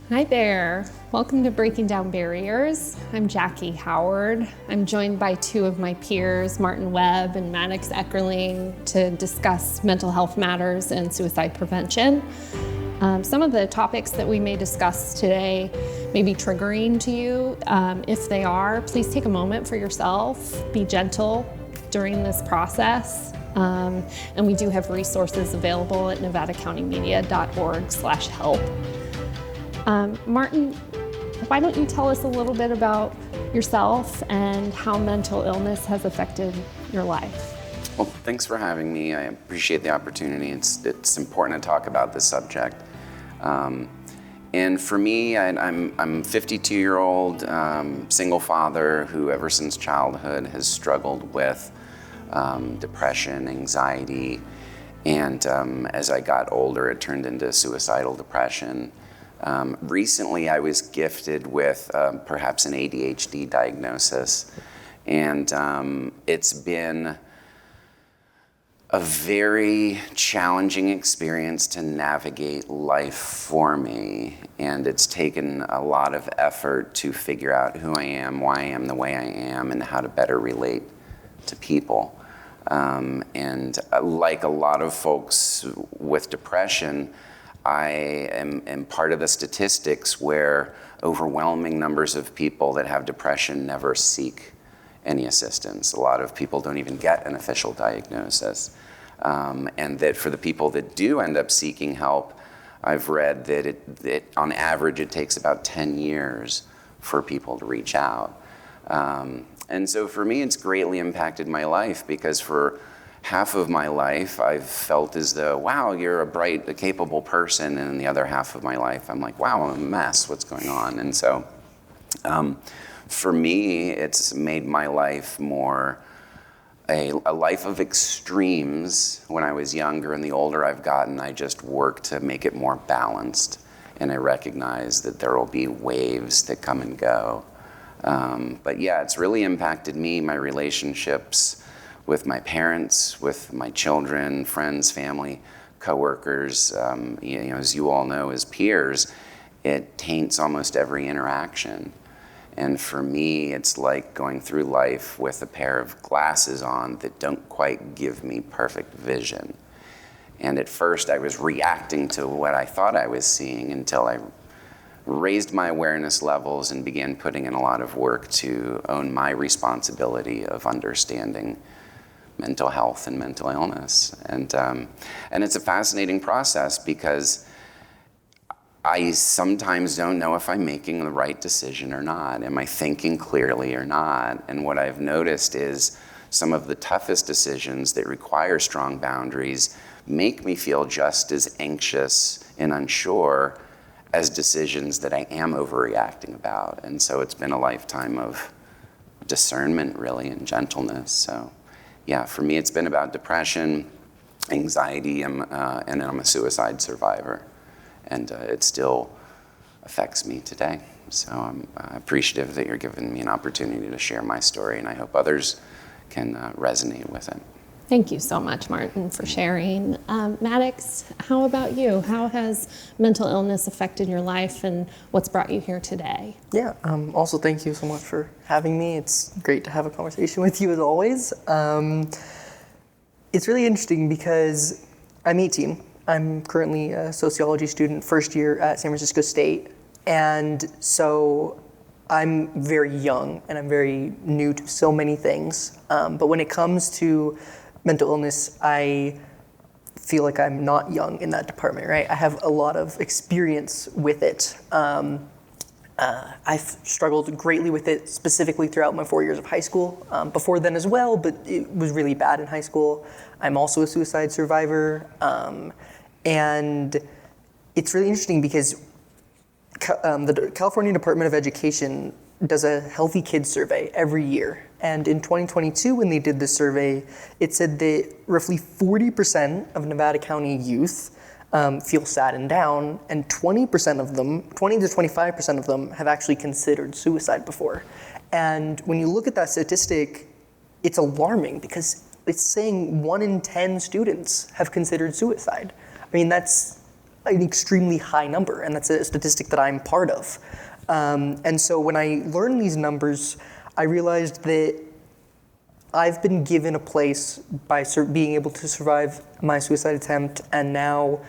Hi there. Welcome to Breaking Down Barriers. I'm Jackie Howard. I'm joined by two of my peers, Martin Webb and Maddox Eckerling, to discuss mental health matters and suicide prevention. Some of the topics that we may discuss today may be triggering to you. If they are, please take a moment for yourself. Be gentle during this process. And we do have resources available at nevadacountymedia.org/help. Martin, why don't you tell us a little bit about yourself and how mental illness has affected your life? Well, thanks for having me. I appreciate the opportunity. It's important to talk about this subject. And for me, I'm a 52-year-old single father who ever since childhood has struggled with depression, anxiety, and as I got older, it turned into suicidal depression. Recently, I was gifted with perhaps an ADHD diagnosis, and it's been a very challenging experience to navigate life for me, and it's taken a lot of effort to figure out who I am, why I am the way I am, and how to better relate to people. And like a lot of folks with depression, I am part of the statistics where overwhelming numbers of people that have depression never seek any assistance. A lot of people don't even get an official diagnosis. And that for the people that do end up seeking help, I've read that on average it takes about 10 years for people to reach out. And so for me, it's greatly impacted my life because for half of my life, I've felt as though, wow, you're a bright, a capable person. And in the other half of my life, I'm like, wow, I'm a mess. What's going on? And so for me, it's made my life more a life of extremes. When I was younger, and the older I've gotten, I just work to make it more balanced. And I recognize that there will be waves that come and go. But yeah, it's really impacted me, my relationships with my parents, with my children, friends, family, coworkers. As you all know, as peers, it taints almost every interaction. And for me, it's like going through life with a pair of glasses on that don't quite give me perfect vision. And at first, I was reacting to what I thought I was seeing until I raised my awareness levels and began putting in a lot of work to own my responsibility of understanding mental health and mental illness. And it's a fascinating process because I sometimes don't know if I'm making the right decision or not. Am I thinking clearly or not? And what I've noticed is some of the toughest decisions that require strong boundaries make me feel just as anxious and unsure as decisions that I am overreacting about. And so it's been a lifetime of discernment, really, and gentleness. So yeah, for me, it's been about depression, anxiety, and I'm a suicide survivor. And it still affects me today. So I'm appreciative that you're giving me an opportunity to share my story, and I hope others can resonate with it. Thank you so much, Martin, for sharing. Maddox, how about you? How has mental illness affected your life and what's brought you here today? Yeah, also thank you so much for having me. It's great to have a conversation with you as always. It's really interesting because I'm 18. I'm currently a sociology student, first year at San Francisco State. And so I'm very young and I'm very new to so many things. But when it comes to mental illness, I feel like I'm not young in that department, right? I have a lot of experience with it. I've struggled greatly with it specifically throughout my 4 years of high school, before then as well, but it was really bad in high school. I'm also a suicide survivor. And it's really interesting because the California Department of Education does a Healthy Kids survey every year. And in 2022, when they did this survey, it said that roughly 40% of Nevada County youth feel sad and down, and 20% of them, 20 to 25% of them have actually considered suicide before. And when you look at that statistic, it's alarming because it's saying 1 in 10 students have considered suicide. I mean, that's an extremely high number, and that's a statistic that I'm part of. And so when I learned these numbers, I realized that I've been given a place by being able to survive my suicide attempt, and now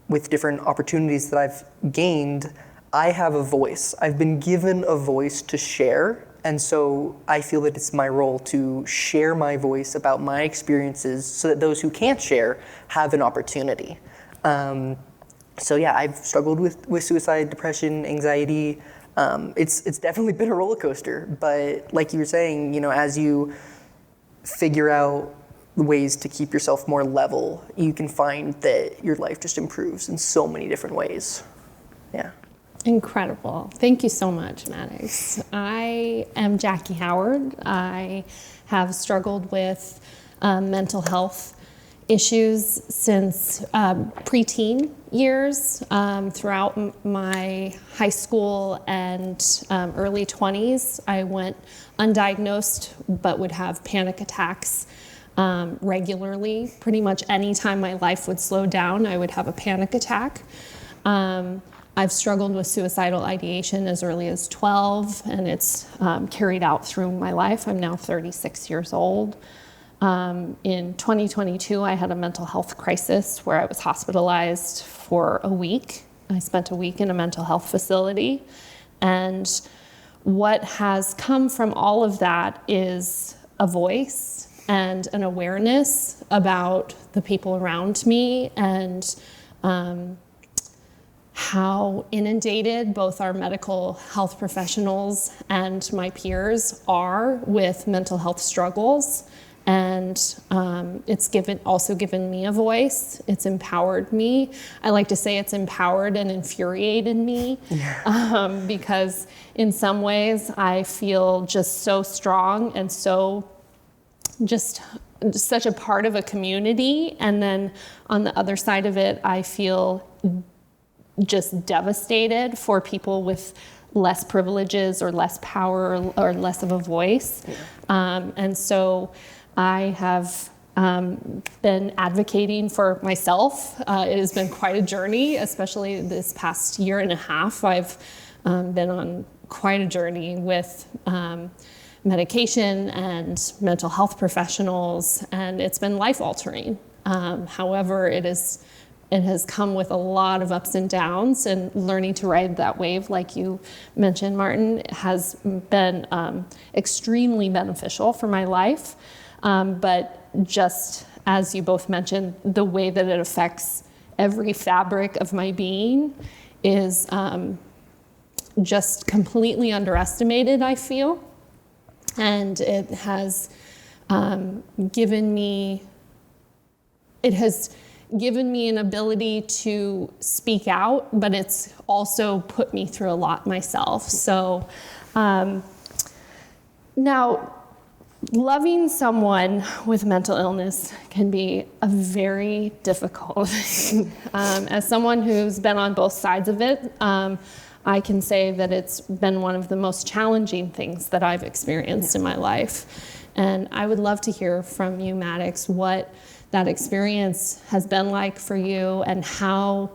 with different opportunities that I've gained, I have a voice. I've been given a voice to share, and so I feel that it's my role to share my voice about my experiences so that those who can't share have an opportunity. So yeah, I've struggled with suicide, depression, anxiety. It's definitely been a roller coaster, but like you were saying, as you figure out ways to keep yourself more level, you can find that your life just improves in so many different ways. Yeah. Incredible. Thank you so much, Maddox. I am Jackie Howard. I have struggled with mental health issues since preteen years, throughout my high school and early 20s. I went undiagnosed, but would have panic attacks regularly. Pretty much any time my life would slow down, I would have a panic attack. I've struggled with suicidal ideation as early as 12, and it's carried out through my life. I'm now 36 years old. In 2022, I had a mental health crisis where I was hospitalized for a week. I spent a week in a mental health facility. And what has come from all of that is a voice and an awareness about the people around me, and how inundated both our medical health professionals and my peers are with mental health struggles. And it's also given me a voice. It's empowered me. I like to say it's empowered and infuriated me, because in some ways I feel just so strong and so just such a part of a community. And then on the other side of it, I feel just devastated for people with less privileges or less power or less of a voice. And so I have been advocating for myself. It has been quite a journey, especially this past year and a half. I've been on quite a journey with medication and mental health professionals, and it's been life-altering. However, it has come with a lot of ups and downs, and learning to ride that wave, like you mentioned, Martin, has been extremely beneficial for my life. But just as you both mentioned, the way that it affects every fabric of my being is just completely underestimated, I feel. And it has given me an ability to speak out, but it's also put me through a lot myself. So now, loving someone with mental illness can be a very difficult thing. As someone who's been on both sides of it, I can say that it's been one of the most challenging things that I've experienced in my life. And I would love to hear from you, Maddox, what that experience has been like for you, and how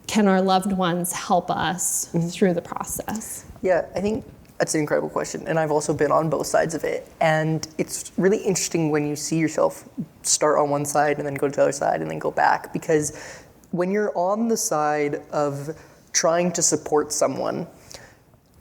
can our loved ones help us through the process? Yeah, I think that's an incredible question, and I've also been on both sides of it. And it's really interesting when you see yourself start on one side and then go to the other side and then go back, because when you're on the side of trying to support someone,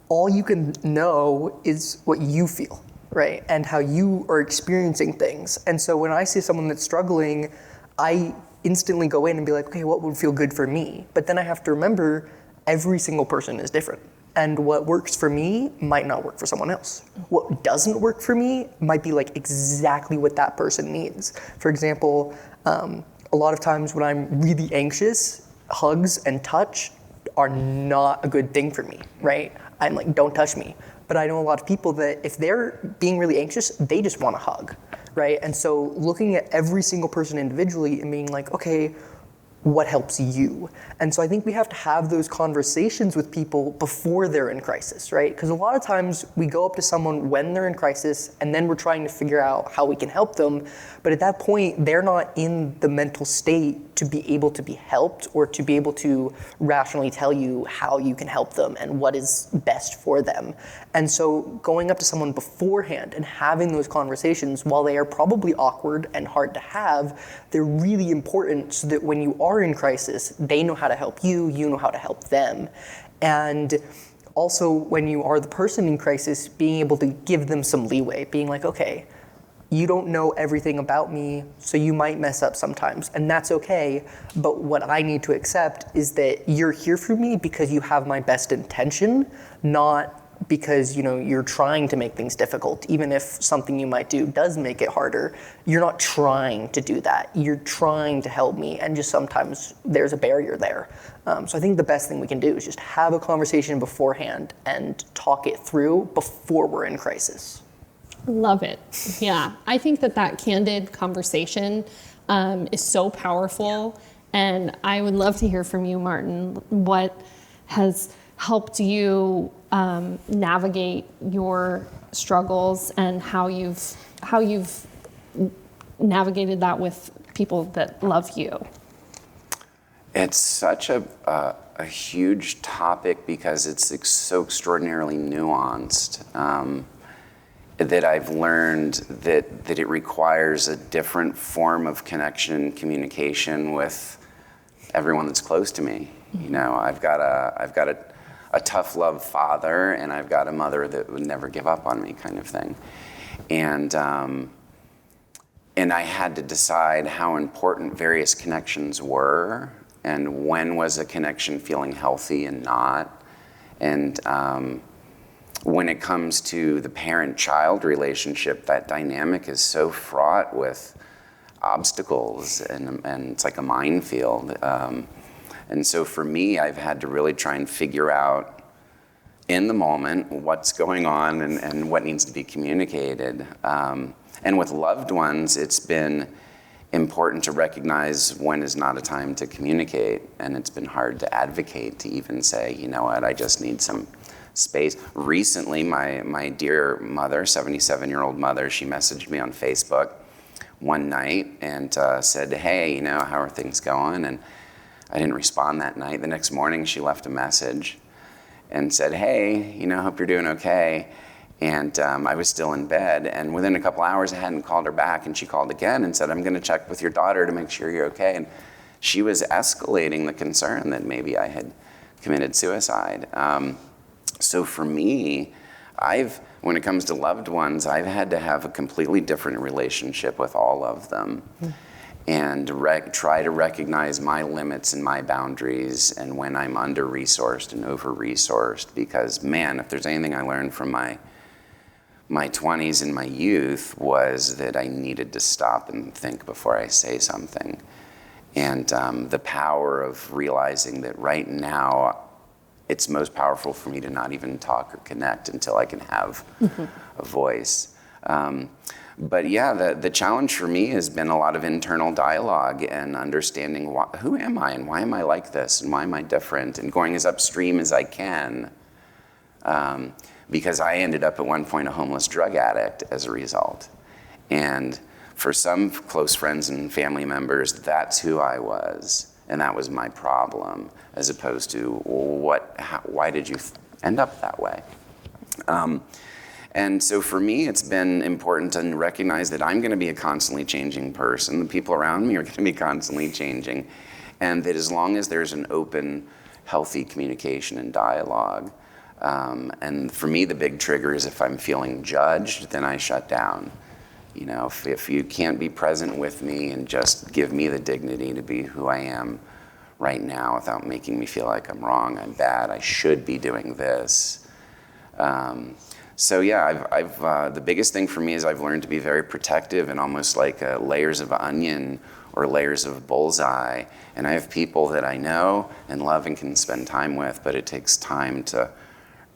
all you can know is what you feel, right? And how you are experiencing things. And so when I see someone that's struggling, I instantly go in and be like, okay, what would feel good for me? But then I have to remember every single person is different. And what works for me might not work for someone else. What doesn't work for me might be like exactly what that person needs. For example, a lot of times when I'm really anxious, hugs and touch are not a good thing for me, right? I'm like, don't touch me. But I know a lot of people that if they're being really anxious, they just want a hug, right? And so looking at every single person individually and being like, okay, what helps you. And so I think we have to have those conversations with people before they're in crisis, right? Because a lot of times we go up to someone when they're in crisis and then we're trying to figure out how we can help them. But at that point, they're not in the mental state to be able to be helped or to be able to rationally tell you how you can help them and what is best for them. And so going up to someone beforehand and having those conversations, while they are probably awkward and hard to have, they're really important so that when you are in crisis, they know how to help you, you know how to help them. And also when you are the person in crisis, being able to give them some leeway, being like, okay, you don't know everything about me, so you might mess up sometimes, and that's okay, but what I need to accept is that you're here for me because you have my best intention, not because you're trying to make things difficult. Even if something you might do does make it harder, you're not trying to do that. You're trying to help me, and just sometimes there's a barrier there. So I think the best thing we can do is just have a conversation beforehand and talk it through before we're in crisis. Love it. Yeah, I think that candid conversation is so powerful, and I would love to hear from you, Martin. What has helped you navigate your struggles and how you've navigated that with people that love you? It's such a huge topic because it's so extraordinarily nuanced. That I've learned that it requires a different form of connection and communication with everyone that's close to me. I've got a tough love father, and I've got a mother that would never give up on me, kind of thing. And I had to decide how important various connections were, and when was a connection feeling healthy and not. And when it comes to the parent-child relationship, that dynamic is so fraught with obstacles, and it's like a minefield. And so for me, I've had to really try and figure out in the moment what's going on and what needs to be communicated. And with loved ones, it's been important to recognize when is not a time to communicate. And it's been hard to advocate to even say, you know what, I just need some space. Recently, my dear mother, 77-year-old mother, she messaged me on Facebook one night and said, hey, how are things going? And I didn't respond that night. The next morning, she left a message and said, hey, hope you're doing okay. And I was still in bed. And within a couple hours, I hadn't called her back. And she called again and said, I'm going to check with your daughter to make sure you're okay. And she was escalating the concern that maybe I had committed suicide. So for me, when it comes to loved ones, I've had to have a completely different relationship with all of them. And try to recognize my limits and my boundaries and when I'm under-resourced and over-resourced. Because, man, if there's anything I learned from my 20s and my youth was that I needed to stop and think before I say something. And the power of realizing that right now, it's most powerful for me to not even talk or connect until I can have a voice. But yeah, the challenge for me has been a lot of internal dialogue and understanding who am I and why am I like this and why am I different, and going as upstream as I can, because I ended up at one point a homeless drug addict as a result. And for some close friends and family members, that's who I was. And that was my problem, as opposed to, why did you end up that way? And so for me, it's been important to recognize that I'm going to be a constantly changing person. The people around me are going to be constantly changing. And that as long as there's an open, healthy communication and dialogue, and for me, the big trigger is if I'm feeling judged, then I shut down. If you can't be present with me and just give me the dignity to be who I am right now without making me feel like I'm wrong, I'm bad, I should be doing this. So yeah, I've the biggest thing for me is I've learned to be very protective and almost like layers of onion or layers of bullseye. And I have people that I know and love and can spend time with, but it takes time to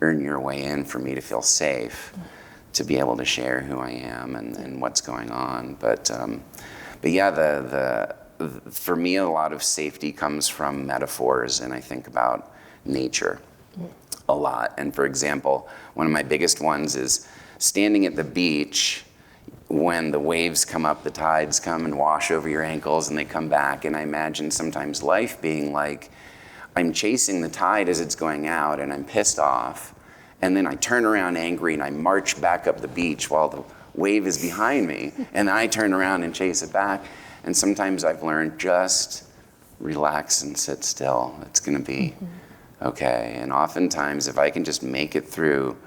earn your way in for me to feel safe, to be able to share who I am and what's going on. But yeah, for me, a lot of safety comes from metaphors, and I think about nature a lot. And for example, one of my biggest ones is standing at the beach when the waves come up, the tides come and wash over your ankles and they come back. And I imagine sometimes life being like, I'm chasing the tide as it's going out and I'm pissed off. And then I turn around angry and I march back up the beach while the wave is behind me. And then I turn around and chase it back. And sometimes I've learned just relax and sit still. It's gonna be okay. And oftentimes if I can just make it through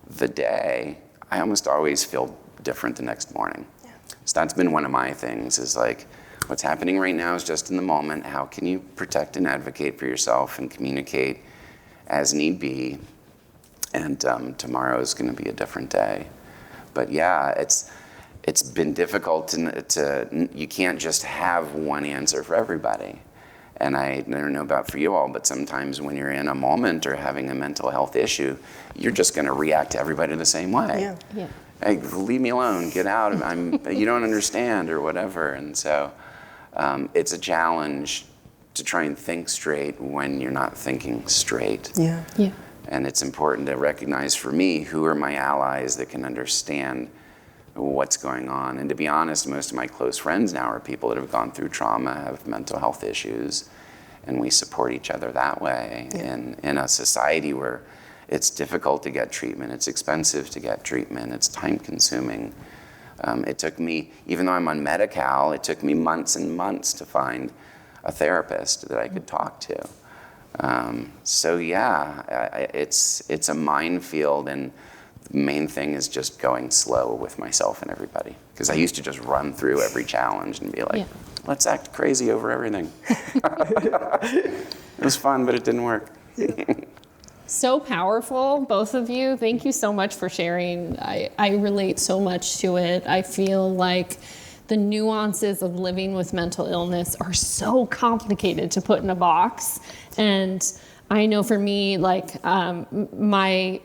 the day, I almost always feel different the next morning. Yeah. So that's been one of my things, is like, what's happening right now is just in the moment. How can you protect and advocate for yourself and communicate as need be? And tomorrow is going to be a different day. But yeah, it's been difficult to you can't just have one answer for everybody. And I don't know about for you all, but sometimes when you're in a moment or having a mental health issue, you're just going to react to everybody the same way. Yeah. Yeah. Hey, leave me alone, get out, you don't understand or whatever. And so it's a challenge to try and think straight when you're not thinking straight. Yeah. Yeah. And it's important to recognize for me, who are my allies that can understand what's going on. And to be honest, most of my close friends now are people that have gone through trauma, have mental health issues, and we support each other that way. Yeah. In a society where it's difficult to get treatment, it's expensive to get treatment, it's time consuming. It took me, even though I'm on Medi-Cal, it took me months and months to find a therapist that I could talk to. So yeah, it's a minefield, and the main thing is just going slow with myself and everybody. Because I used to just run through every challenge and be like, let's act crazy over everything. It was fun, but it didn't work. So powerful, both of you. Thank you so much for sharing. I relate so much to it. I feel like the nuances of living with mental illness are so complicated to put in a box. And I know for me, like my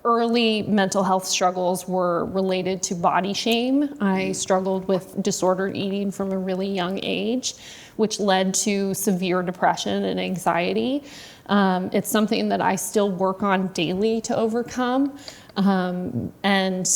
early mental health struggles were related to body shame. I struggled with disordered eating from a really young age, which led to severe depression and anxiety. It's something that I still work on daily to overcome. And,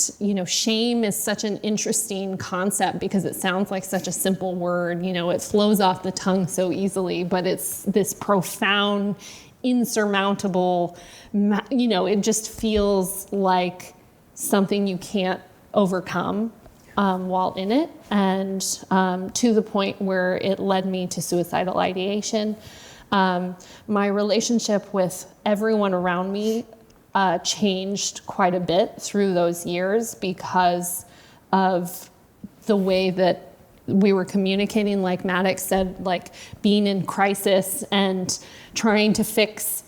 shame is such an interesting concept because it sounds like such a simple word. It flows off the tongue so easily, but it's this profound, insurmountable, it just feels like something you can't overcome while in it. And to the point where it led me to suicidal ideation. My relationship with everyone around me changed quite a bit through those years because of the way that we were communicating, like Maddox said, like being in crisis and trying to fix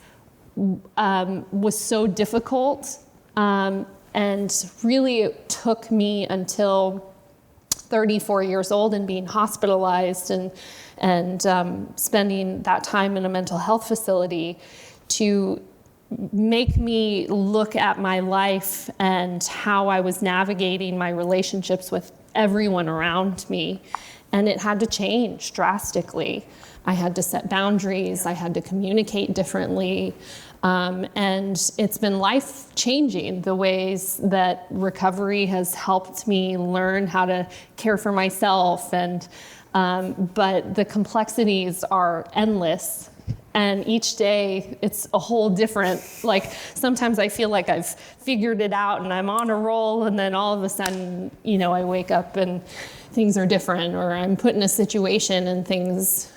was so difficult. And really it took me until 34 years old and being hospitalized and spending that time in a mental health facility to make me look at my life and how I was navigating my relationships with everyone around me. And it had to change drastically. I had to set boundaries. I had to communicate differently. And it's been life-changing, the ways that recovery has helped me learn how to care for myself. And but the complexities are endless. And each day it's a whole different, like sometimes I feel like I've figured it out and I'm on a roll, and then all of a sudden, I wake up and things are different, or I'm put in a situation and things.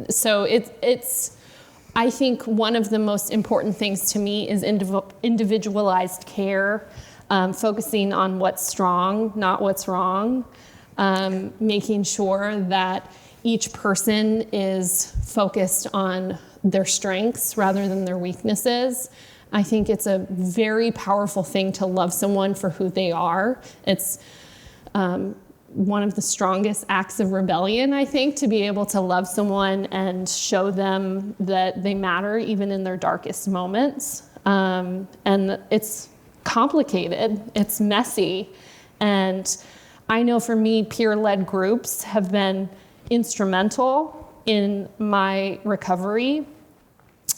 So it's I think one of the most important things to me is individualized care, focusing on what's strong, not what's wrong, making sure that each person is focused on their strengths rather than their weaknesses. I think it's a very powerful thing to love someone for who they are. It's one of the strongest acts of rebellion, I think, to be able to love someone and show them that they matter even in their darkest moments. And it's complicated, it's messy. And I know for me, peer-led groups have been instrumental in my recovery.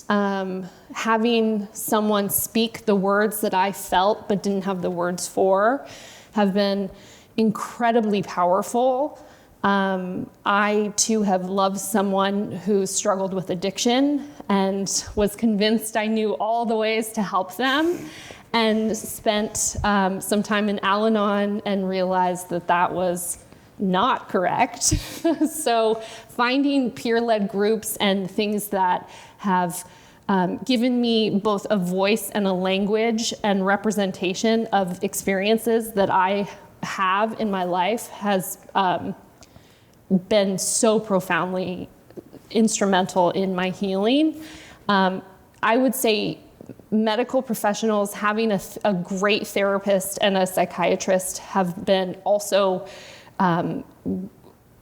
Having someone speak the words that I felt but didn't have the words for have been incredibly powerful. I too have loved someone who struggled with addiction and was convinced I knew all the ways to help them, and spent some time in Al-Anon and realized that that was not correct. So finding peer-led groups and things that have given me both a voice and a language and representation of experiences that I have in my life has been so profoundly instrumental in my healing. I would say medical professionals, having a great therapist and a psychiatrist have been also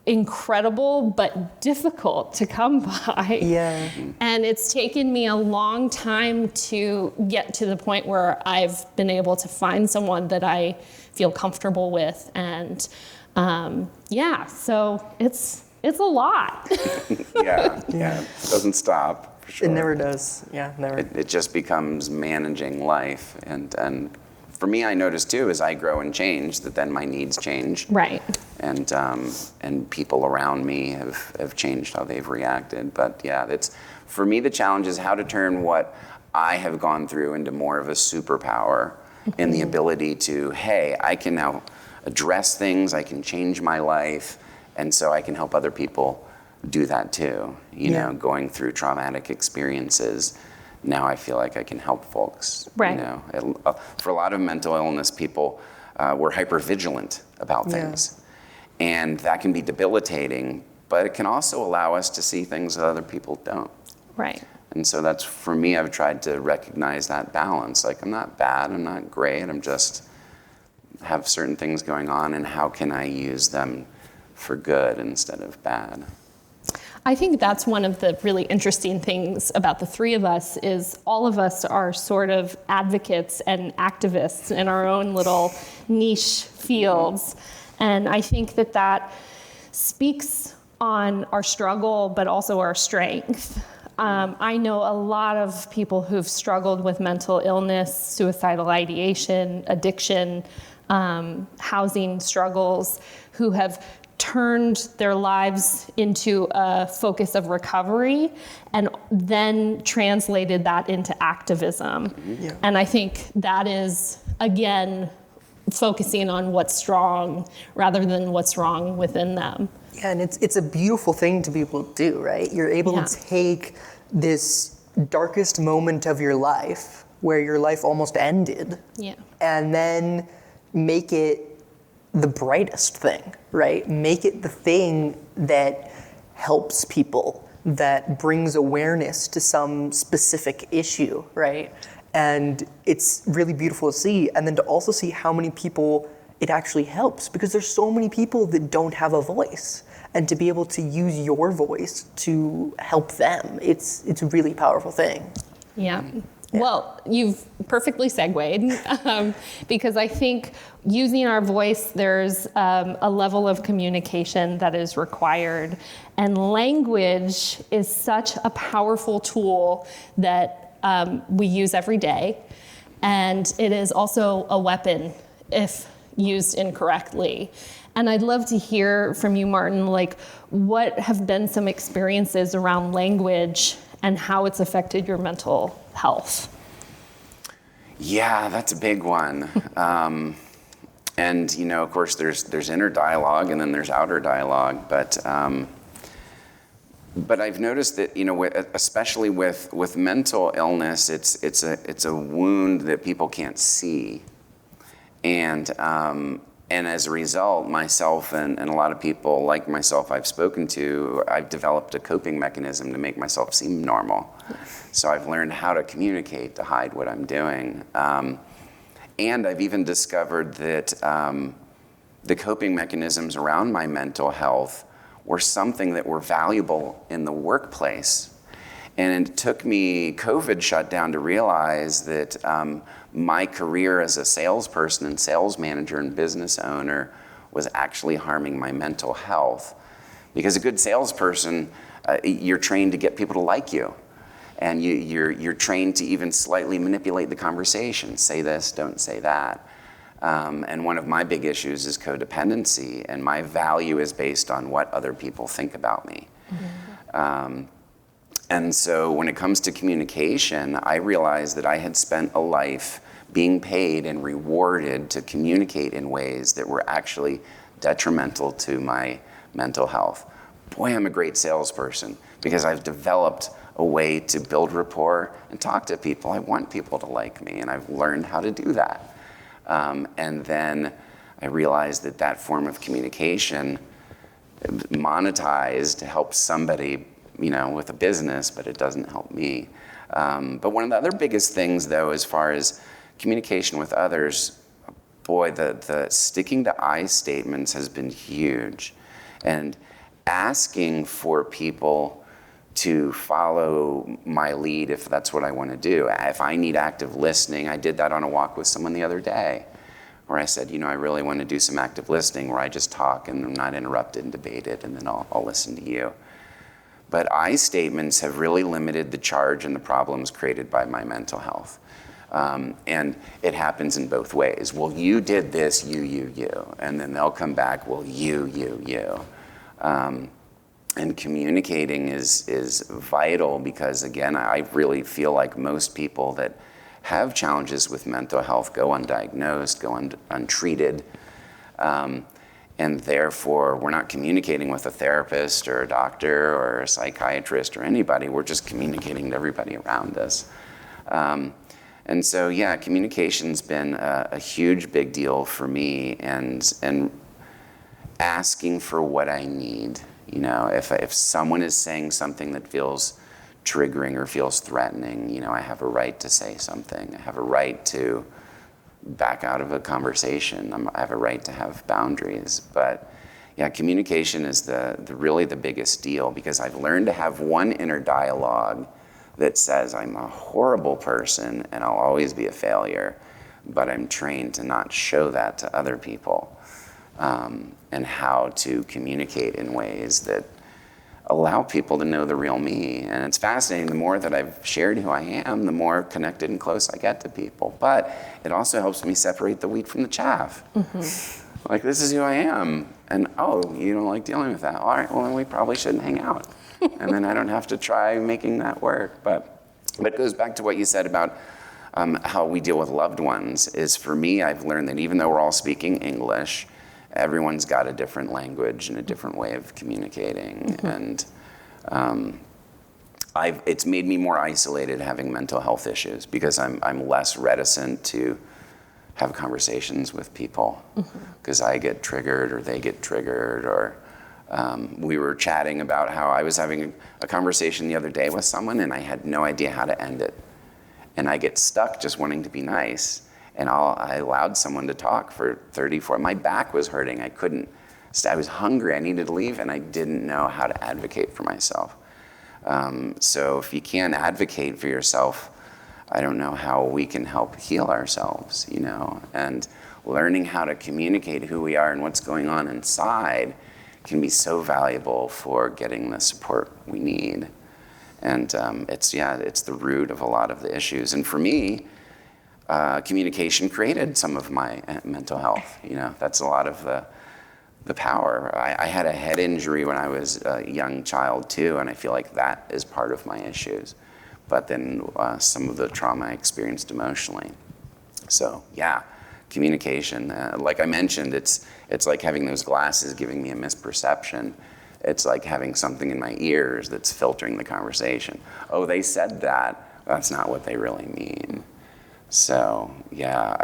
incredible but difficult to come by. Yeah. And it's taken me a long time to get to the point where I've been able to find someone that I feel comfortable with. And so it's a lot. Yeah. It doesn't stop, for sure. It never does. Yeah, never. It just becomes managing life. And for me, I notice too, as I grow and change, that then my needs change. Right. And people around me have changed how they've reacted. But yeah, for me, the challenge is how to turn what I have gone through into more of a superpower in the ability to, hey, I can now address things, I can change my life, and so I can help other people do that too. You know, going through traumatic experiences, now I feel like I can help folks. Right. You know, for a lot of mental illness people, we're hypervigilant about things. And that can be debilitating, but it can also allow us to see things that other people don't. Right. And so that's, for me, I've tried to recognize that balance. Like, I'm not bad, I'm not great, I'm just have certain things going on, and how can I use them for good instead of bad? I think that's one of the really interesting things about the three of us is all of us are sort of advocates and activists in our own little niche fields. And I think that speaks on our struggle, but also our strength. I know a lot of people who've struggled with mental illness, suicidal ideation, addiction, housing struggles, who have turned their lives into a focus of recovery and then translated that into activism. Yeah. And I think that is, again, focusing on what's strong rather than what's wrong within them. Yeah, and it's a beautiful thing to be able to do, right? You're able to take this darkest moment of your life where your life almost ended and then make it the brightest thing, right? Make it the thing that helps people, that brings awareness to some specific issue, right? And it's really beautiful to see, and then to also see how many people it actually helps, because there's so many people that don't have a voice, and to be able to use your voice to help them, it's a really powerful thing. Yeah. Well, you've perfectly segued because I think using our voice, there's a level of communication that is required. And language is such a powerful tool that we use every day. And it is also a weapon if used incorrectly. And I'd love to hear from you, Martin, like what have been some experiences around language and how it's affected your mental health? Yeah, that's a big one. And, you know, of course, there's inner dialogue and then there's outer dialogue. But I've noticed that, you know, especially with mental illness, it's a wound that people can't see. And as a result, myself and a lot of people like myself I've spoken to, I've developed a coping mechanism to make myself seem normal. So I've learned how to communicate to hide what I'm doing. And I've even discovered that the coping mechanisms around my mental health were something that were valuable in the workplace. And it took me COVID shutdown to realize that my career as a salesperson and sales manager and business owner was actually harming my mental health. Because a good salesperson, you're trained to get people to like you. And you're trained to even slightly manipulate the conversation. Say this, don't say that. And one of my big issues is codependency, and my value is based on what other people think about me. And so when it comes to communication, I realized that I had spent a life being paid and rewarded to communicate in ways that were actually detrimental to my mental health. Boy, I'm a great salesperson because I've developed a way to build rapport and talk to people. I want people to like me, and I've learned how to do that. And then I realized that that form of communication monetized helps somebody, with a business, but it doesn't help me. But one of the other biggest things, though, as far as communication with others, boy, the sticking to I statements has been huge. And asking for people to follow my lead if that's what I want to do. If I need active listening, I did that on a walk with someone the other day, where I said, I really want to do some active listening where I just talk and I'm not interrupted and debated, and then I'll listen to you. But I statements have really limited the charge and the problems created by my mental health. And it happens in both ways. Well, you did this, you. And then they'll come back, well, you. And communicating is vital because, again, I really feel like most people that have challenges with mental health go undiagnosed, go untreated. And therefore, we're not communicating with a therapist or a doctor or a psychiatrist or anybody. We're just communicating to everybody around us. And so, yeah, communication's been a huge, big deal for me, and asking for what I need. If someone is saying something that feels triggering or feels threatening, I have a right to say something. I have a right to back out of a conversation. I have a right to have boundaries. But yeah, communication is really the biggest deal, because I've learned to have one inner dialogue that says I'm a horrible person and I'll always be a failure, but I'm trained to not show that to other people, and how to communicate in ways that allow people to know the real me. And it's fascinating, the more that I've shared who I am, the more connected and close I get to people. But it also helps me separate the wheat from the chaff. Mm-hmm. Like, this is who I am. And, you don't like dealing with that. All right, well, then we probably shouldn't hang out. And then I don't have to try making that work. But it goes back to what you said about how we deal with loved ones. Is, for me, I've learned that even though we're all speaking English, everyone's got a different language and a different way of communicating. Mm-hmm. And it's made me more isolated having mental health issues, because I'm less reticent to have conversations with people, because I get triggered or they get triggered. Or we were chatting about how I was having a conversation the other day with someone and I had no idea how to end it. And I get stuck just wanting to be nice. And I allowed someone to talk for 34. My back was hurting. I was hungry. I needed to leave, and I didn't know how to advocate for myself. So if you can't advocate for yourself, I don't know how we can help heal ourselves, And learning how to communicate who we are and what's going on inside can be so valuable for getting the support we need. And it's the root of a lot of the issues. And for me, communication created some of my mental health. That's a lot of the power. I had a head injury when I was a young child too, and I feel like that is part of my issues. But then some of the trauma I experienced emotionally. So yeah, communication. Like I mentioned, it's like having those glasses giving me a misperception. It's like having something in my ears that's filtering the conversation. Oh, they said that. That's not what they really mean. So yeah,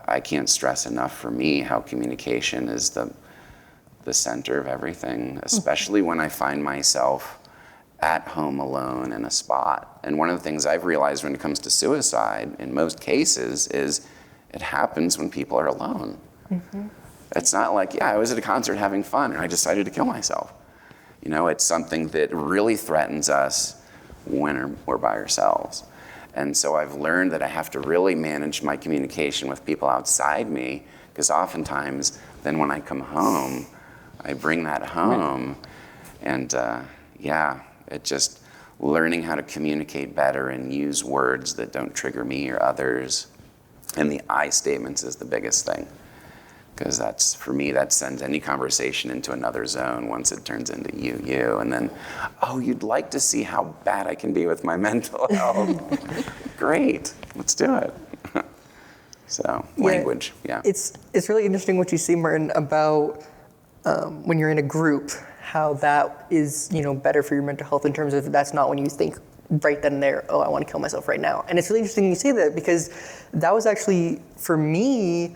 I can't stress enough, for me, how communication is the center of everything, especially when I find myself at home alone in a spot. And one of the things I've realized when it comes to suicide, in most cases, is it happens when people are alone. Mm-hmm. It's not like, I was at a concert having fun and I decided to kill myself. It's something that really threatens us when we're by ourselves. And so I've learned that I have to really manage my communication with people outside me Because oftentimes, then when I come home, I bring that home, and it just learning how to communicate better and use words that don't trigger me or others. And the I statements is the biggest thing, because that's, for me, that sends any conversation into another zone once it turns into you, and then, oh, you'd like to see how bad I can be with my mental health. Great, let's do it. So, language, yeah. It's really interesting what you see, Martin, about when you're in a group, how that is, better for your mental health in terms of that's not when you think right then and there, oh, I want to kill myself right now. And it's really interesting you say that, because that was actually, for me,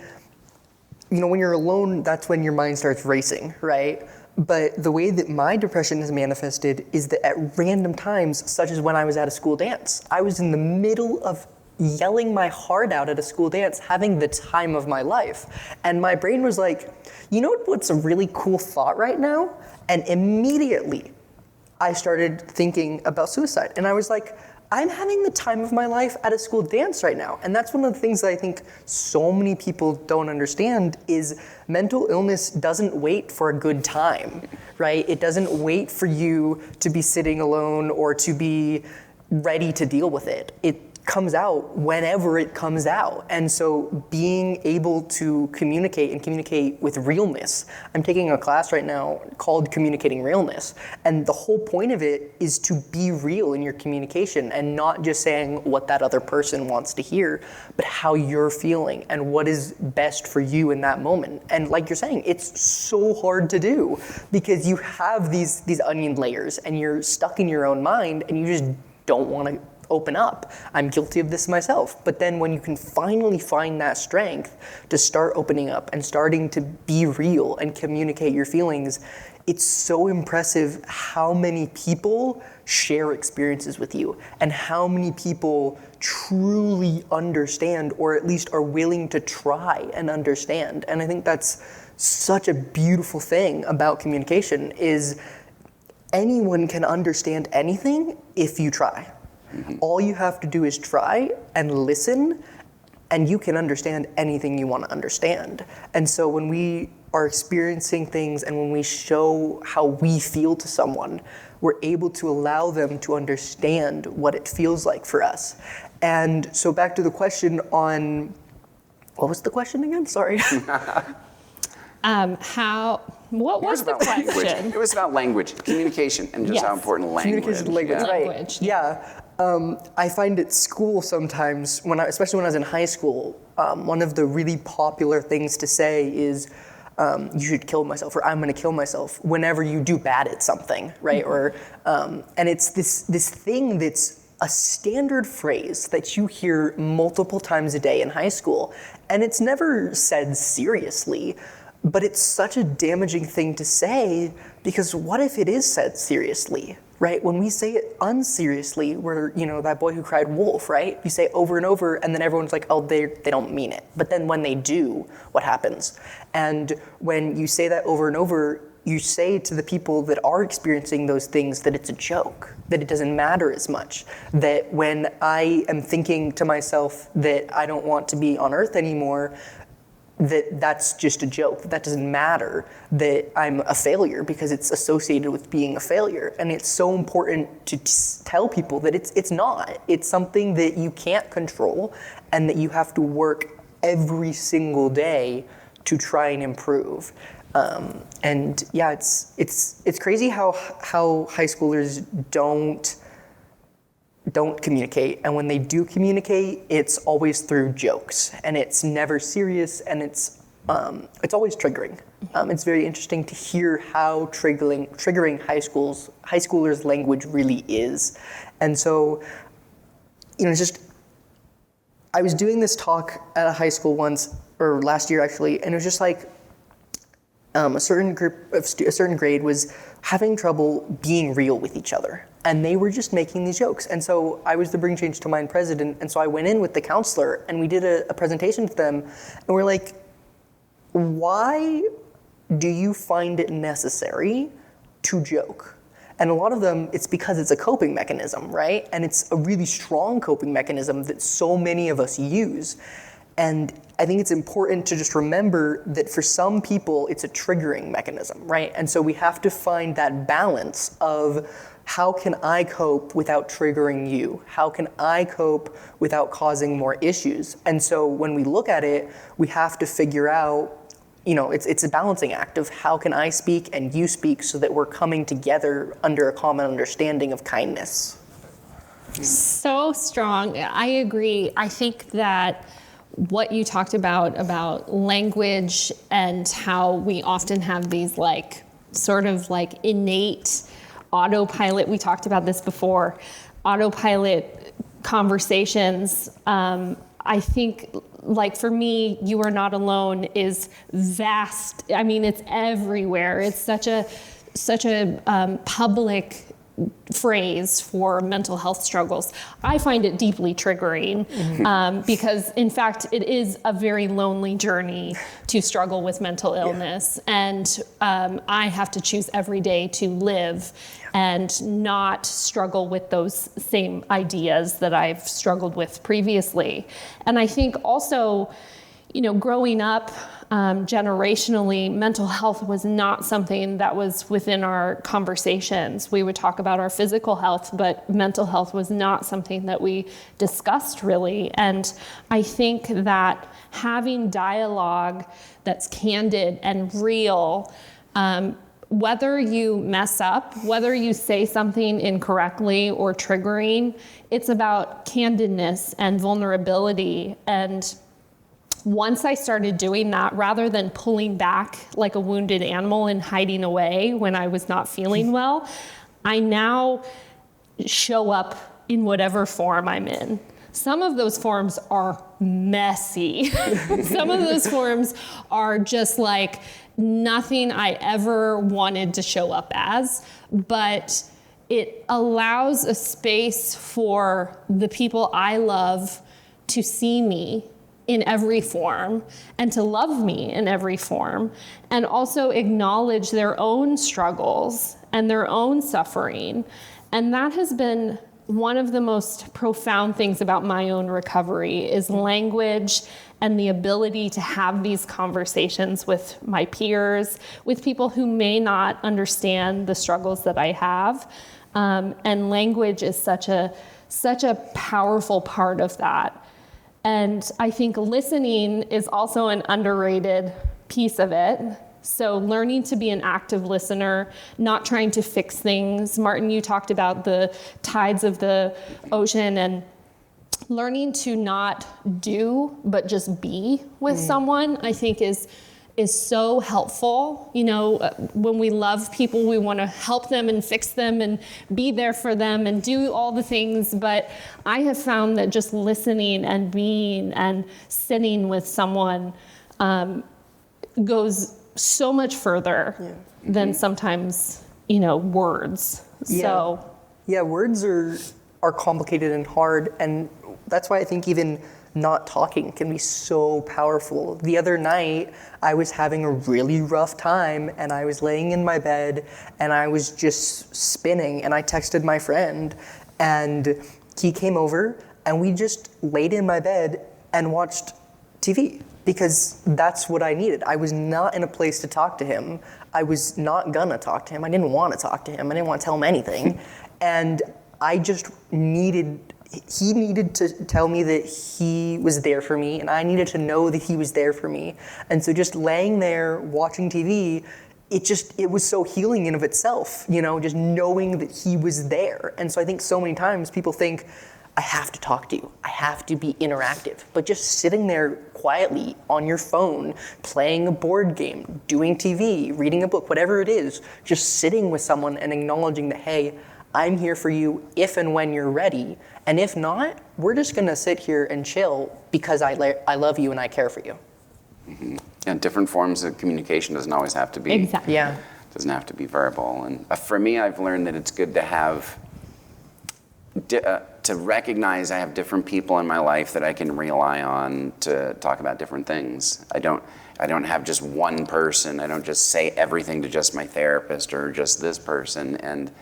when you're alone, that's when your mind starts racing, right? But the way that my depression has manifested is that at random times, such as when I was at a school dance, I was in the middle of yelling my heart out at a school dance, having the time of my life. And my brain was like, you know what's a really cool thought right now? And immediately I started thinking about suicide. And I was like, I'm having the time of my life at a school dance right now. And that's one of the things that I think so many people don't understand is mental illness doesn't wait for a good time, right? It doesn't wait for you to be sitting alone or to be ready to deal with it. It comes out whenever it comes out. And so being able to communicate and communicate with realness. I'm taking a class right now called Communicating Realness. And the whole point of it is to be real in your communication and not just saying what that other person wants to hear, but how you're feeling and what is best for you in that moment. And like you're saying, it's so hard to do because you have these onion layers and you're stuck in your own mind and you just don't want to open up. I'm guilty of this myself. But then when you can finally find that strength to start opening up and starting to be real and communicate your feelings, it's so impressive how many people share experiences with you and how many people truly understand or at least are willing to try and understand. And I think that's such a beautiful thing about communication is anyone can understand anything if you try. Mm-hmm. All you have to do is try and listen, and you can understand anything you want to understand. And so when we are experiencing things and when we show how we feel to someone, we're able to allow them to understand what it feels like for us. And so back to the question on, what was the question again? Sorry. What was the question? Language. It was about language, communication, and just how important language. Communication, language, right? Yeah. I find at school sometimes, especially when I was in high school, one of the really popular things to say is, you should kill myself, or I'm going to kill myself whenever you do bad at something, right? Mm-hmm. And it's this thing that's a standard phrase that you hear multiple times a day in high school, and it's never said seriously. But it's such a damaging thing to say because what if it is said seriously, right? When we say it unseriously, we're, that boy who cried wolf, right? You say it over and over and then everyone's like, oh, they don't mean it. But then when they do, what happens? And when you say that over and over, you say to the people that are experiencing those things that it's a joke, that it doesn't matter as much, that when I am thinking to myself that I don't want to be on earth anymore, that's just a joke, that doesn't matter, that I'm a failure because it's associated with being a failure. And it's so important to tell people that it's not. It's something that you can't control and that you have to work every single day to try and improve. And yeah, it's crazy how high schoolers don't communicate, and when they do communicate, it's always through jokes, and it's never serious, and it's always triggering. It's very interesting to hear how triggering high schoolers' language really is, and so, it's just. I was doing this talk at a high school once, or last year actually, and it was just like a certain grade was having trouble being real with each other. And they were just making these jokes. And so I was the Bring Change to Mind president. And so I went in with the counselor and we did a presentation to them. And we're like, why do you find it necessary to joke? And a lot of them, it's because it's a coping mechanism, right? And it's a really strong coping mechanism that so many of us use. And I think it's important to just remember that for some people, it's a triggering mechanism, right? And so we have to find that balance of how can I cope without triggering you? How can I cope without causing more issues? And so when we look at it, we have to figure out, it's a balancing act of how can I speak and you speak so that we're coming together under a common understanding of kindness. So strong. I agree. I think that what you talked about language and how we often have these sort of innate autopilot, we talked about this before, autopilot conversations. I think for me, "You are not alone" is vast. I mean, it's everywhere. It's such a public phrase for mental health struggles. I find it deeply triggering because, in fact, it is a very lonely journey to struggle with mental illness. And I have to choose every day to live and not struggle with those same ideas that I've struggled with previously. And I think also, growing up, generationally, mental health was not something that was within our conversations. We would talk about our physical health, but mental health was not something that we discussed really. And I think that having dialogue that's candid and real, whether you mess up, whether you say something incorrectly or triggering, it's about candidness and vulnerability. And once I started doing that, rather than pulling back like a wounded animal and hiding away when I was not feeling well, I now show up in whatever form I'm in. Some of those forms are messy. Some of those forms are just like nothing I ever wanted to show up as, but it allows a space for the people I love to see me in every form and to love me in every form, and also acknowledge their own struggles and their own suffering. And that has been one of the most profound things about my own recovery is language and the ability to have these conversations with my peers, with people who may not understand the struggles that I have. And language is such a powerful part of that. And I think listening is also an underrated piece of it. So learning to be an active listener, not trying to fix things. Martin, you talked about the tides of the ocean, and learning to not do, but just be with someone, I think is so helpful. When we love people, we want to help them and fix them and be there for them and do all the things. But I have found that just listening and being and sitting with someone goes so much further than sometimes, words. So words are complicated and hard, and that's why I think even not talking can be so powerful. The other night, I was having a really rough time, and I was laying in my bed, and I was just spinning, and I texted my friend, and he came over, and we just laid in my bed and watched TV, because that's what I needed. I was not in a place to talk to him. I was not gonna talk to him. I didn't want to talk to him. I didn't want to tell him anything. And I just he needed to tell me that he was there for me, and I needed to know that he was there for me. And so just laying there watching TV, it was so healing in of itself, just knowing that he was there. And so I think so many times people think, I have to talk to you, I have to be interactive. But just sitting there quietly on your phone, playing a board game, doing TV, reading a book, whatever it is, just sitting with someone and acknowledging that, hey, I'm here for you if and when you're ready. And if not, we're just gonna sit here and chill because I love you and I care for you. Mm-hmm. And different forms of communication doesn't always have to be. Exactly. Yeah. Doesn't have to be verbal. And for me, I've learned that it's good to have, to recognize I have different people in my life that I can rely on to talk about different things. I don't have just one person. I don't just say everything to just my therapist or just this person. And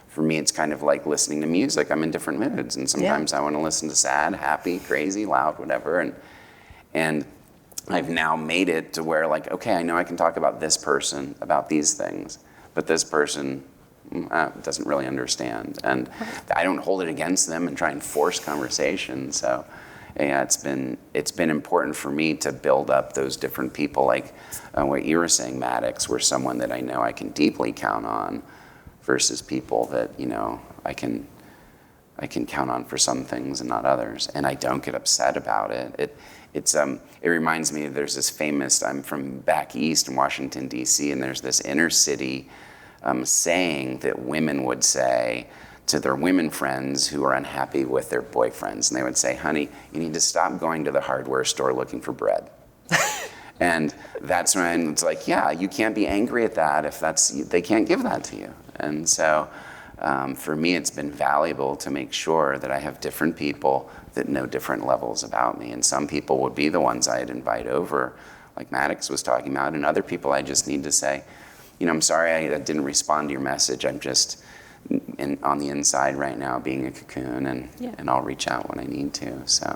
for me, it's kind of like listening to music. I'm in different moods, and sometimes I want to listen to sad, happy, crazy, loud, whatever. And I've now made it to where, like, okay, I know I can talk about this person, about these things, but this person doesn't really understand. And I don't hold it against them and try and force conversation. So yeah, it's been important for me to build up those different people, like what you were saying, Maddox, were someone that I know I can deeply count on, versus people that, you know, I can count on for some things and not others, and I don't get upset about it. It reminds me, there's this famous, I'm from back east in Washington, D.C., and there's this inner city saying that women would say to their women friends who are unhappy with their boyfriends, and they would say, honey, you need to stop going to the hardware store looking for bread. And that's when it's like, yeah, you can't be angry at that if they can't give that to you. And so for me, it's been valuable to make sure that I have different people that know different levels about me. And some people would be the ones I'd invite over, like Maddox was talking about, and other people I just need to say, you know, I'm sorry I didn't respond to your message. I'm just on the inside right now being a cocoon, and I'll reach out when I need to. So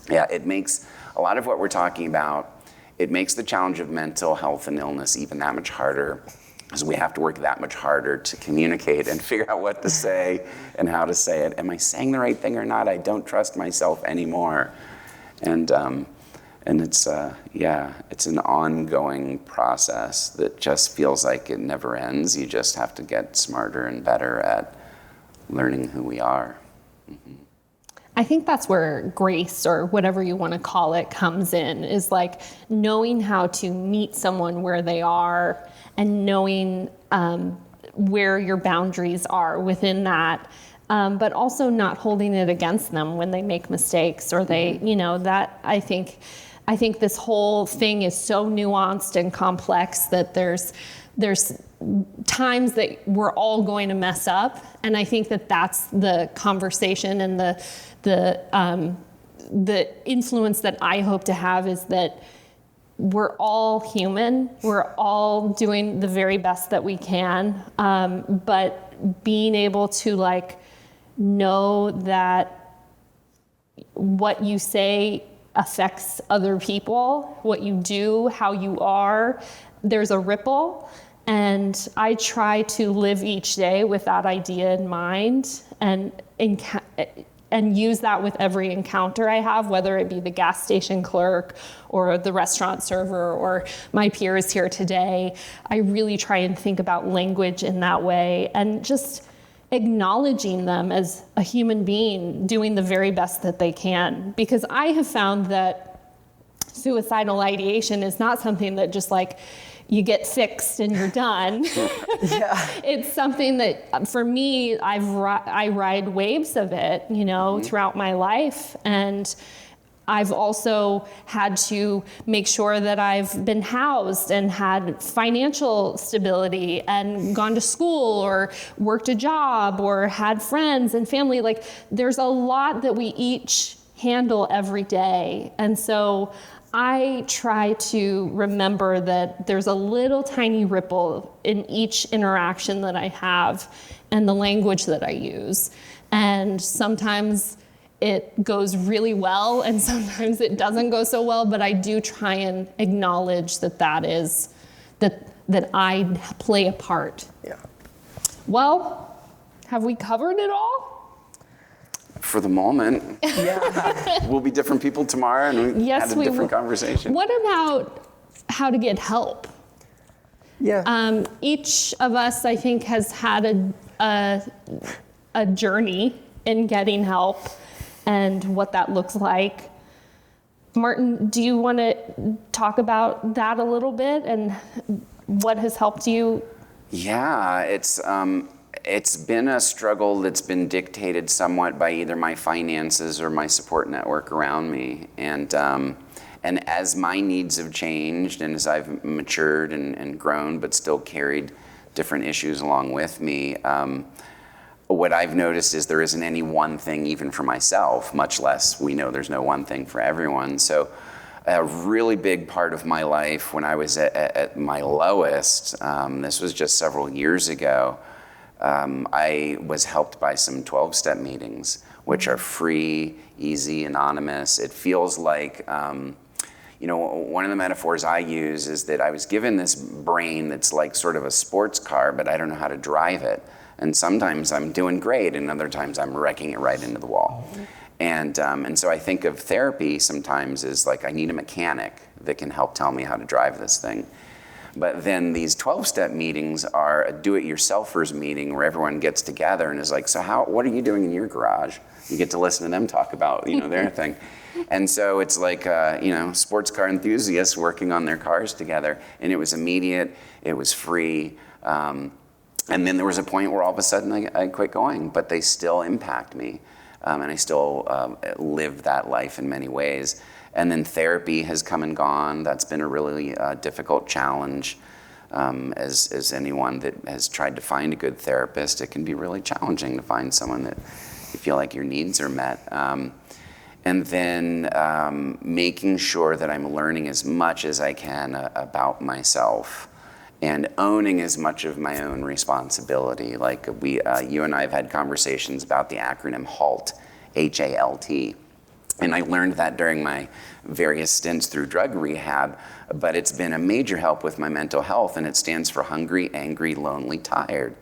yeah, it makes a lot of what we're talking about, it makes the challenge of mental health and illness even that much harder, because we have to work that much harder to communicate and figure out what to say and how to say it. Am I saying the right thing or not? I don't trust myself anymore. And it's it's an ongoing process that just feels like it never ends. You just have to get smarter and better at learning who we are. Mm-hmm. I think that's where grace, or whatever you want to call it, comes in, is like knowing how to meet someone where they are and knowing where your boundaries are within that, but also not holding it against them when they make mistakes or they, you know, that I think this whole thing is so nuanced and complex that there's times that we're all going to mess up, and I think that that's the conversation and the influence that I hope to have, is that we're all human. We're all doing the very best that we can, but being able to like know that what you say affects other people, what you do, how you are, there's a ripple. And I try to live each day with that idea in mind, and use that with every encounter I have, whether it be the gas station clerk or the restaurant server or my peers here today. I really try and think about language in that way, and just acknowledging them as a human being doing the very best that they can. Because I have found that suicidal ideation is not something that just like you get fixed and you're done. It's something that, for me, I ride waves of it, you know, throughout my life. And I've also had to make sure that I've been housed and had financial stability and gone to school or worked a job or had friends and family. Like, there's a lot that we each handle every day. And so I try to remember that there's a little tiny ripple in each interaction that I have and the language that I use. And sometimes it goes really well, and sometimes it doesn't go so well, but I do try and acknowledge that that I play a part. Yeah. Well, have we covered it all? For the moment. Yeah. We'll be different people tomorrow, and we Yes, had a different conversation. What about how to get help? Yeah. Each of us, I think, has had a journey in getting help and what that looks like. Martin, do you want to talk about that a little bit and what has helped you? Yeah, it's been a struggle that's been dictated somewhat by either my finances or my support network around me. And as my needs have changed and as I've matured and grown, but still carried different issues along with me, what I've noticed is there isn't any one thing even for myself, much less we know there's no one thing for everyone. So a really big part of my life when I was at my lowest, this was just several years ago, I was helped by some 12-step meetings, which are free, easy, anonymous. It feels like one of the metaphors I use is that I was given this brain that's like sort of a sports car, but I don't know how to drive it. And sometimes I'm doing great, and other times I'm wrecking it right into the wall. And so I think of therapy sometimes as like I need a mechanic that can help tell me how to drive this thing. But then these 12-step meetings are a do-it-yourselfers meeting where everyone gets together and is like, so what are you doing in your garage? You get to listen to them talk about, their thing. And so it's like, sports car enthusiasts working on their cars together. And it was immediate, it was free. And then there was a point where all of a sudden I quit going, but they still impact me. And I still live that life in many ways. And then therapy has come and gone. That's been a really difficult challenge. As anyone that has tried to find a good therapist, it can be really challenging to find someone that you feel like your needs are met. And then making sure that I'm learning as much as I can about myself and owning as much of my own responsibility. Like you and I have had conversations about the acronym HALT, H-A-L-T. And I learned that during my various stints through drug rehab, but it's been a major help with my mental health, and it stands for hungry, angry, lonely, tired.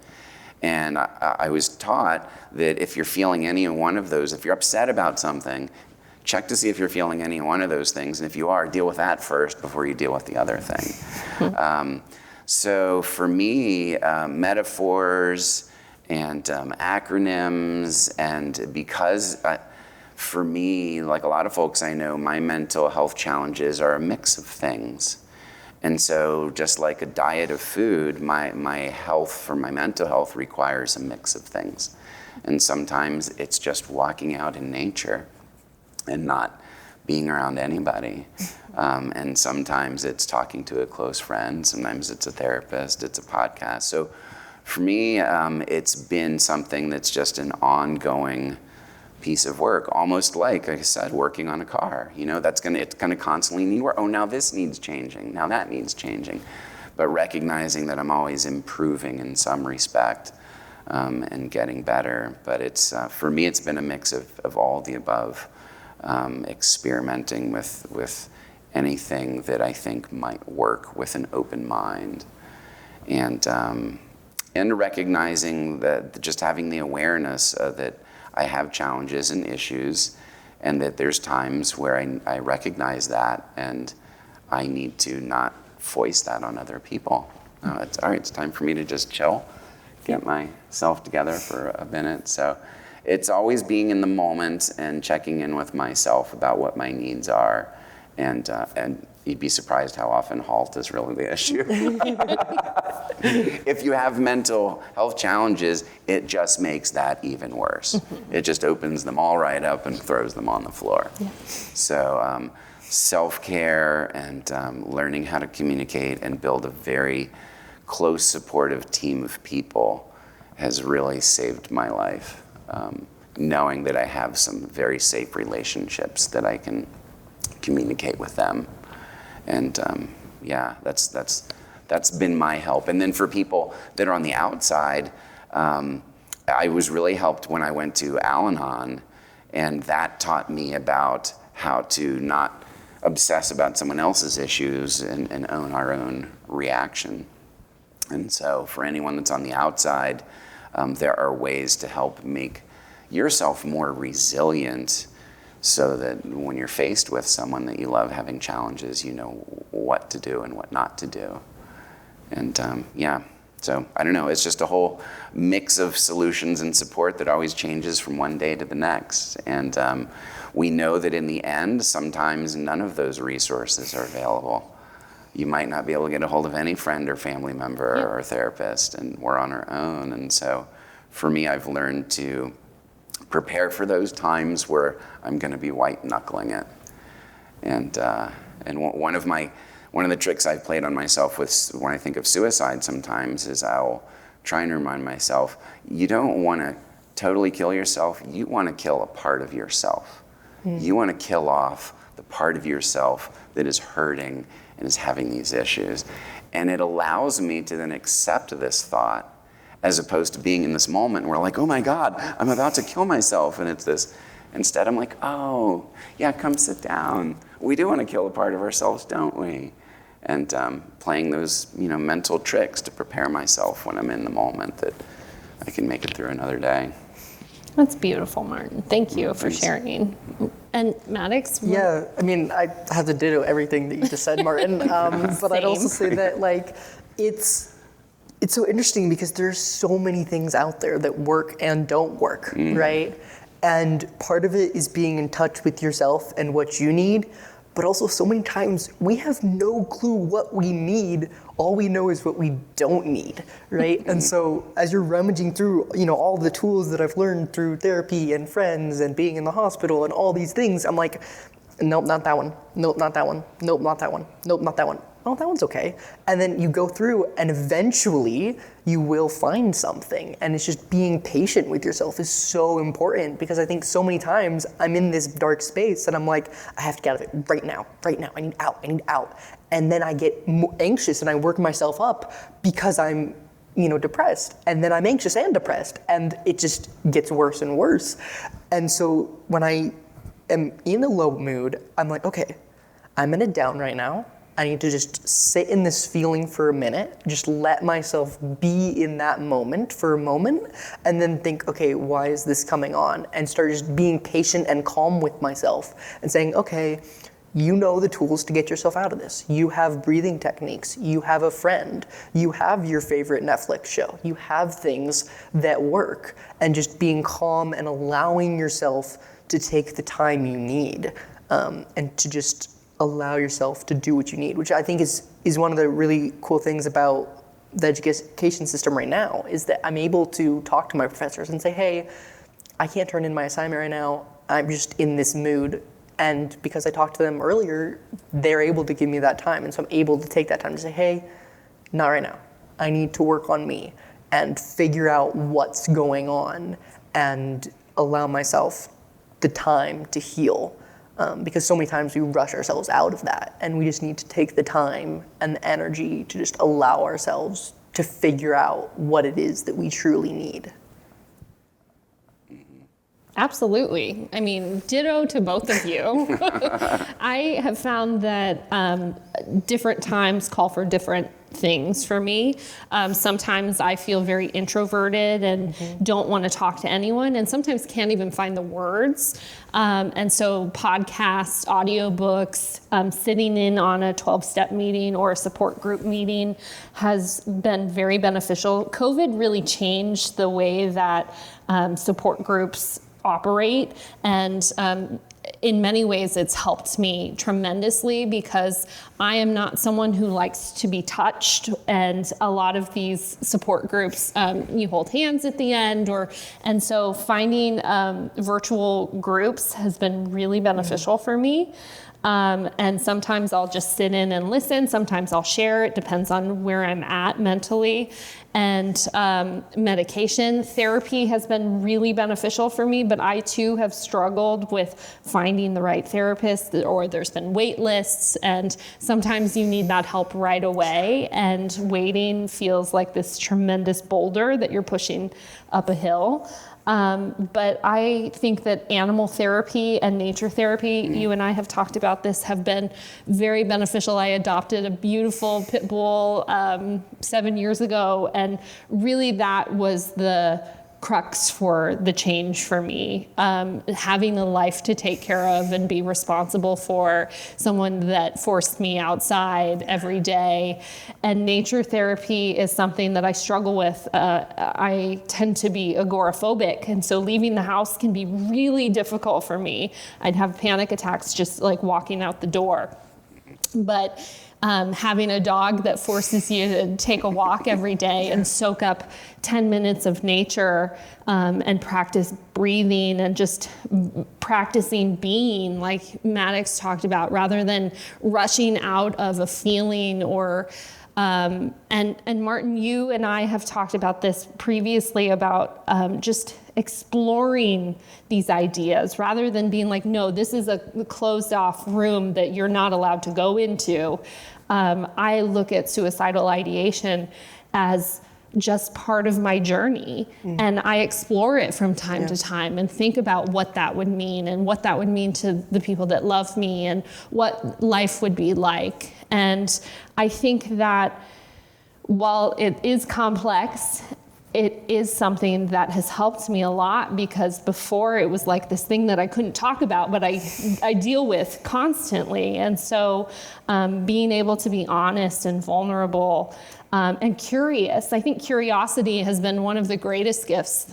And I was taught that if you're feeling any one of those, if you're upset about something, check to see if you're feeling any one of those things, and if you are, deal with that first before you deal with the other thing. So for me, metaphors and acronyms, and because for me, like a lot of folks I know, my mental health challenges are a mix of things. And so just like a diet of food, my health for my mental health requires a mix of things. And sometimes it's just walking out in nature and not being around anybody. And sometimes it's talking to a close friend. Sometimes it's a therapist, it's a podcast. So for me, it's been something that's just an ongoing piece of work, almost like I said, working on a car. It's gonna constantly need work. Oh, now this needs changing. Now that needs changing. But recognizing that I'm always improving in some respect and getting better. But it's for me, it's been a mix of all the above, experimenting with anything that I think might work with an open mind, and recognizing that just having the awareness that I have challenges and issues, and that there's times where I recognize that and I need to not voice that on other people. It's all right, it's time for me to just chill, get myself together for a minute. So it's always being in the moment and checking in with myself about what my needs are, and you'd be surprised how often HALT is really the issue. If you have mental health challenges, it just makes that even worse. It just opens them all right up and throws them on the floor. Yeah. So self-care and learning how to communicate and build a very close, supportive team of people has really saved my life. Knowing that I have some very safe relationships that I can communicate with them. And that's been my help. And then for people that are on the outside, I was really helped when I went to Al-Anon, and that taught me about how to not obsess about someone else's issues and own our own reaction. And so for anyone that's on the outside, there are ways to help make yourself more resilient, so that when you're faced with someone that you love having challenges, you know what to do and what not to do. And so I don't know, it's just a whole mix of solutions and support that always changes from one day to the next. And we know that in the end, sometimes none of those resources are available. You might not be able to get a hold of any friend or family member or therapist, and we're on our own. And so for me, I've learned to prepare for those times where I'm going to be white knuckling it. And one of the tricks I've played on myself when I think of suicide sometimes is I'll try and remind myself, you don't want to totally kill yourself. You want to kill a part of yourself. You want to kill off the part of yourself that is hurting and is having these issues. And it allows me to then accept this thought, as opposed to being in this moment where like, oh my God, I'm about to kill myself. And it's this Instead, I'm like, oh, yeah, come sit down. We do want to kill a part of ourselves, don't we? And playing those, mental tricks to prepare myself when I'm in the moment that I can make it through another day. That's beautiful, Martin. Thank you for sharing. And Maddox? Yeah, I mean, I have to ditto everything that you just said, Martin. But I'd also say that, like, it's so interesting because there's so many things out there that work and don't work, right? And part of it is being in touch with yourself and what you need. But also so many times we have no clue what we need. All we know is what we don't need, right? And so as you're rummaging through, all the tools that I've learned through therapy and friends and being in the hospital and all these things, I'm like, nope, not that one. Nope, not that one. Nope, not that one. Nope, not that one. Oh, that one's okay. And then you go through and eventually you will find something. And it's just being patient with yourself is so important because I think so many times I'm in this dark space and I'm like, I have to get out of it right now. I need out. And then I get anxious and I work myself up because I'm depressed. And then I'm anxious and depressed. And it just gets worse and worse. And so when I am in a low mood, I'm like, okay, I'm in a down right now. I need to just sit in this feeling for a minute, just let myself be in that moment for a moment, and then think, okay, why is this coming on? And start just being patient and calm with myself and saying, okay, you know the tools to get yourself out of this. You have breathing techniques, you have a friend, you have your favorite Netflix show, you have things that work, and just being calm and allowing yourself to take the time you need, and to just allow yourself to do what you need, which I think is one of the really cool things about the education system right now, is that I'm able to talk to my professors and say, hey, I can't turn in my assignment right now. I'm just in this mood. And because I talked to them earlier, they're able to give me that time. And so I'm able to take that time to say, hey, not right now. I need to work on me and figure out what's going on and allow myself the time to heal. Because so many times we rush ourselves out of that, and we just need to take the time and the energy to just allow ourselves to figure out what it is that we truly need. Absolutely. I mean, ditto to both of you. I have found that different times call for different things for me. Sometimes I feel very introverted and don't want to talk to anyone, and sometimes can't even find the words. And so podcasts, audiobooks, sitting in on a 12-step meeting or a support group meeting has been very beneficial. COVID really changed the way that support groups operate, and in many ways it's helped me tremendously because I am not someone who likes to be touched, and a lot of these support groups you hold hands at the end, and so finding virtual groups has been really beneficial for me. And sometimes I'll just sit in and listen. Sometimes I'll share. It depends on where I'm at mentally. And medication therapy has been really beneficial for me, but I too have struggled with finding the right therapist, or there's been wait lists, and sometimes you need that help right away, and waiting feels like this tremendous boulder that you're pushing up a hill. But I think that animal therapy and nature therapy, you and I have talked about this, have been very beneficial. I adopted a beautiful pit bull 7 years ago, and really that was the crux for the change for me. Having a life to take care of and be responsible for, someone that forced me outside every day. And nature therapy is something that I struggle with. I tend to be agoraphobic, and so leaving the house can be really difficult for me. I'd have panic attacks just like walking out the door. But having a dog that forces you to take a walk every day and soak up 10 minutes of nature and practice breathing and just practicing being, like Maddox talked about, rather than rushing out of a feeling or and Martin, you and I have talked about this previously about just exploring these ideas rather than being like, no, this is a closed off room that you're not allowed to go into. I look at suicidal ideation as just part of my journey. And I explore it from time to time and think about what that would mean and what that would mean to the people that love me and what life would be like. And I think that while it is complex, it is something that has helped me a lot, because before it was like this thing that I couldn't talk about, but I deal with constantly. And so being able to be honest and vulnerable and curious. I think curiosity has been one of the greatest gifts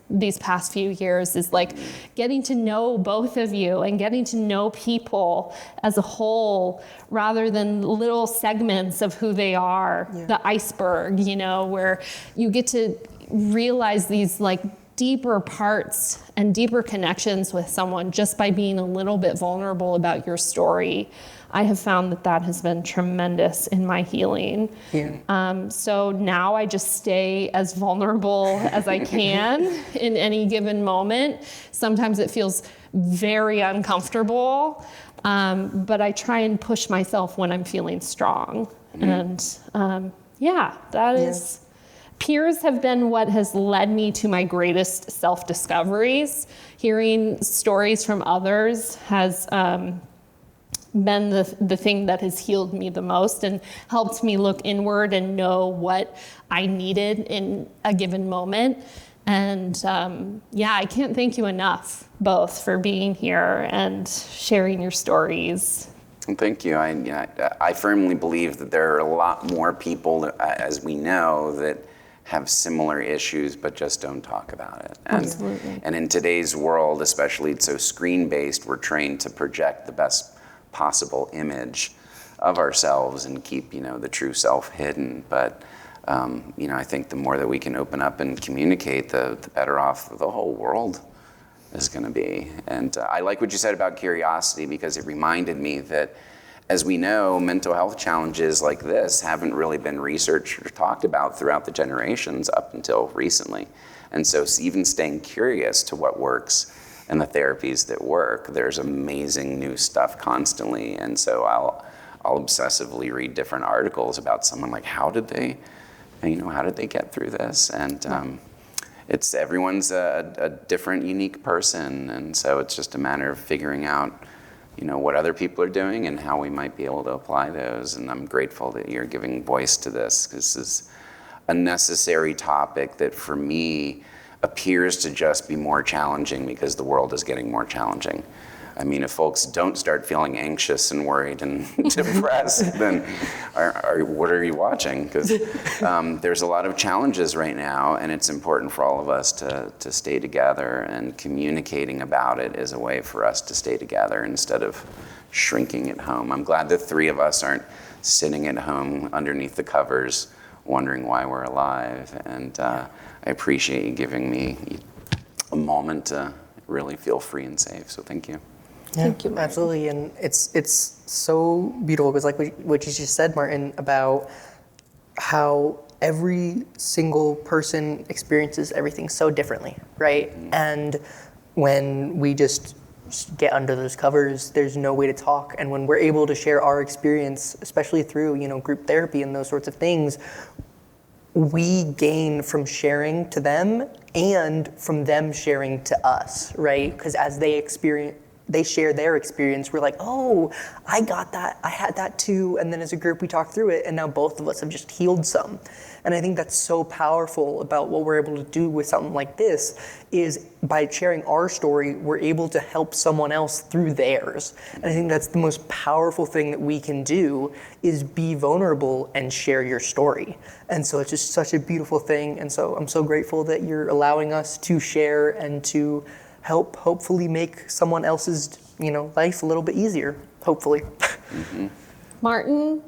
these past few years, is like getting to know both of you and getting to know people as a whole rather than little segments of who they are, the iceberg, where you get to realize these like deeper parts and deeper connections with someone just by being a little bit vulnerable about your story. I have found that has been tremendous in my healing. So now I just stay as vulnerable as I can in any given moment. Sometimes it feels very uncomfortable, but I try and push myself when I'm feeling strong. And that is... Peers have been what has led me to my greatest self-discoveries. Hearing stories from others has been the thing that has healed me the most and helped me look inward and know what I needed in a given moment. And I can't thank you enough, both, for being here and sharing your stories. Thank you. I firmly believe that there are a lot more people, as we know, that have similar issues but just don't talk about it. And in today's world, especially it's so screen-based, we're trained to project the best possible image of ourselves and keep, the true self hidden. But, I think the more that we can open up and communicate, the better off the whole world is going to be. And I like what you said about curiosity, because it reminded me that, as we know, mental health challenges like this haven't really been researched or talked about throughout the generations up until recently. And so even staying curious to what works and the therapies that work, there's amazing new stuff constantly. And so I'll obsessively read different articles about someone, like, how did they get through this? And it's everyone's a different, unique person. And so it's just a matter of figuring out what other people are doing and how we might be able to apply those. And I'm grateful that you're giving voice to this, because this is a necessary topic that, for me, appears to just be more challenging because the world is getting more challenging. I mean, if folks don't start feeling anxious and worried and depressed, then what are you watching? Because there's a lot of challenges right now, and it's important for all of us to stay together, and communicating about it is a way for us to stay together instead of shrinking at home. I'm glad the three of us aren't sitting at home underneath the covers wondering why we're alive. And I appreciate you giving me a moment to really feel free and safe. So thank you. Yeah, thank you, Martin. Absolutely. And it's so beautiful, because like what you just said, Martin, about how every single person experiences everything so differently, right? Mm-hmm. And when we just get under those covers, there's no way to talk. And when we're able to share our experience, especially through, group therapy and those sorts of things, we gain from sharing to them and from them sharing to us, right? Because as they share their experience, we're like, oh, I got that, I had that too. And then as a group, we talk through it, and now both of us have just healed some. And I think that's so powerful about what we're able to do with something like this, is by sharing our story, we're able to help someone else through theirs. And I think that's the most powerful thing that we can do, is be vulnerable and share your story. And so it's just such a beautiful thing. And so I'm so grateful that you're allowing us to share and to help hopefully make someone else's, life a little bit easier, hopefully. Mm-hmm. Martin,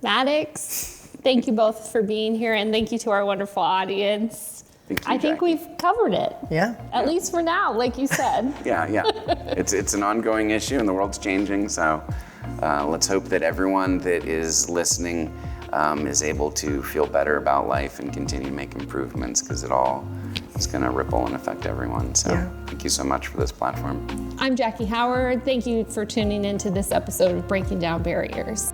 Maddox, thank you both for being here, and thank you to our wonderful audience. Thank you, I think Jackie. we've covered it. Yeah. At least for now, like you said. Yeah. It's an ongoing issue, and the world's changing, so let's hope that everyone that is listening is able to feel better about life and continue to make improvements, because it's going to ripple and affect everyone. So Thank you so much for this platform. I'm Jackie Howard. Thank you for tuning into this episode of Breaking Down Barriers.